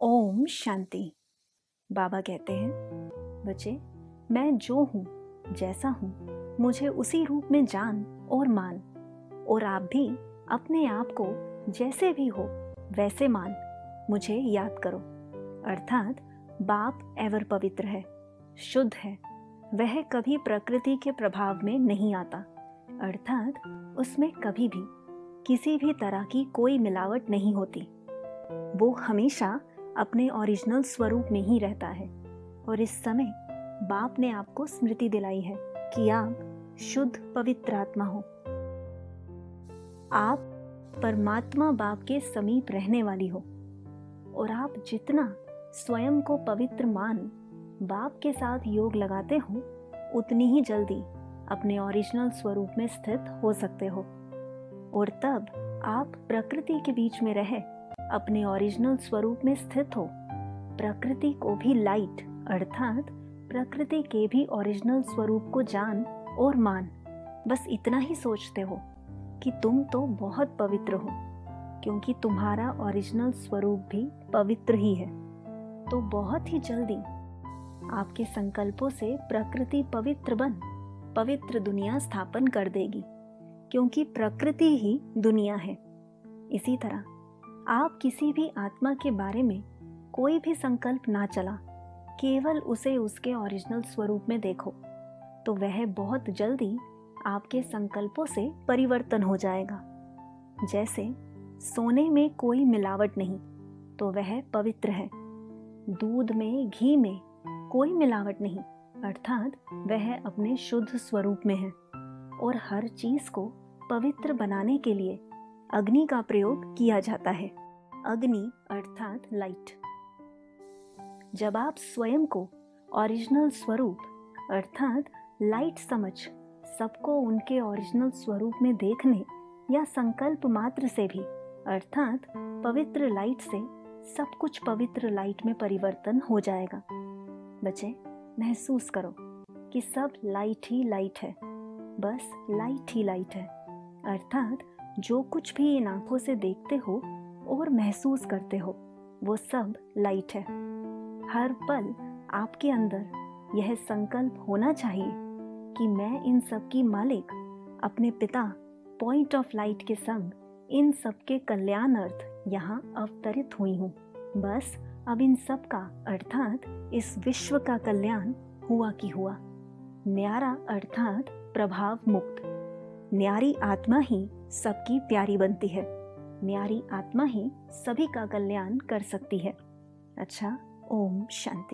ओम शांति। बाबा कहते हैं, बच्चे, मैं जो हूँ, जैसा हूँ, मुझे उसी रूप में जान और मान। और आप भी अपने आप को जैसे भी हो वैसे मान, मुझे याद करो। अर्थात बाप एवर पवित्र है, शुद्ध है। वह कभी प्रकृति के प्रभाव में नहीं आता, अर्थात उसमें कभी भी किसी भी तरह की कोई मिलावट नहीं होती। वो हमेशा अपने ओरिजिनल स्वरूप में ही रहता है। और इस समय बाप ने आपको स्मृति दिलाई है कि आप शुद्ध पवित्र आत्मा हो। आप परमात्मा बाप के समीप रहने वाली हो। और आप जितना स्वयं को पवित्र मान बाप के साथ योग लगाते हो, उतनी ही जल्दी अपने ओरिजिनल स्वरूप में स्थित हो सकते हो। और तब आप प्रकृति के बीच में रहे अपने ओरिजिनल स्वरूप में स्थित हो। प्रकृति को भी लाइट, अर्थात प्रकृति के भी ओरिजिनल स्वरूप को जान और मान। बस इतना ही सोचते हो कि तुम तो बहुत पवित्र हो, क्योंकि तुम्हारा ओरिजिनल स्वरूप भी पवित्र ही है। तो बहुत ही जल्दी आपके संकल्पों से प्रकृति पवित्र बन पवित्र दुनिया स्थापन कर देगी, क्योंकि प्रकृति ही दुनिया है। इसी तरह आप किसी भी आत्मा के बारे में कोई भी संकल्प ना चला, केवल उसे उसके ओरिजिनल स्वरूप में देखो, तो वह बहुत जल्दी आपके संकल्पों से परिवर्तन हो जाएगा। जैसे सोने में कोई मिलावट नहीं, तो वह पवित्र है। दूध में, घी में कोई मिलावट नहीं, अर्थात वह अपने शुद्ध स्वरूप में है। और हर चीज को पवित्र बनाने के लिए अग्नि का प्रयोग किया जाता है। अग्नि अर्थात लाइट। जब आप स्वयं को ओरिजिनल स्वरूप अर्थात लाइट समझ सबको उनके ओरिजिनल स्वरूप में देखने या संकल्प मात्र से भी अर्थात पवित्र लाइट से सब कुछ पवित्र लाइट में परिवर्तन हो जाएगा। बच्चे, महसूस करो कि सब लाइट ही लाइट है, बस लाइट ही लाइट है। अर्थात जो कुछ भी इन आंखों से देखते हो और महसूस करते हो, वो सब लाइट है। हर पल आपके अंदर यह संकल्प होना चाहिए कि मैं इन सब की मालिक, अपने पिता पॉइंट ऑफ लाइट के संग इन सब के कल्याण अर्थ यहाँ अवतरित हुई हूँ। बस अब इन सब का अर्थात इस विश्व का कल्याण हुआ कि हुआ। न्यारा अर्थात प्रभाव मुक्त। न्यारी आत्मा ही सबकी प्यारी बनती है। न्यारी आत्मा ही सभी का कल्याण कर सकती है। अच्छा, ओम शांति।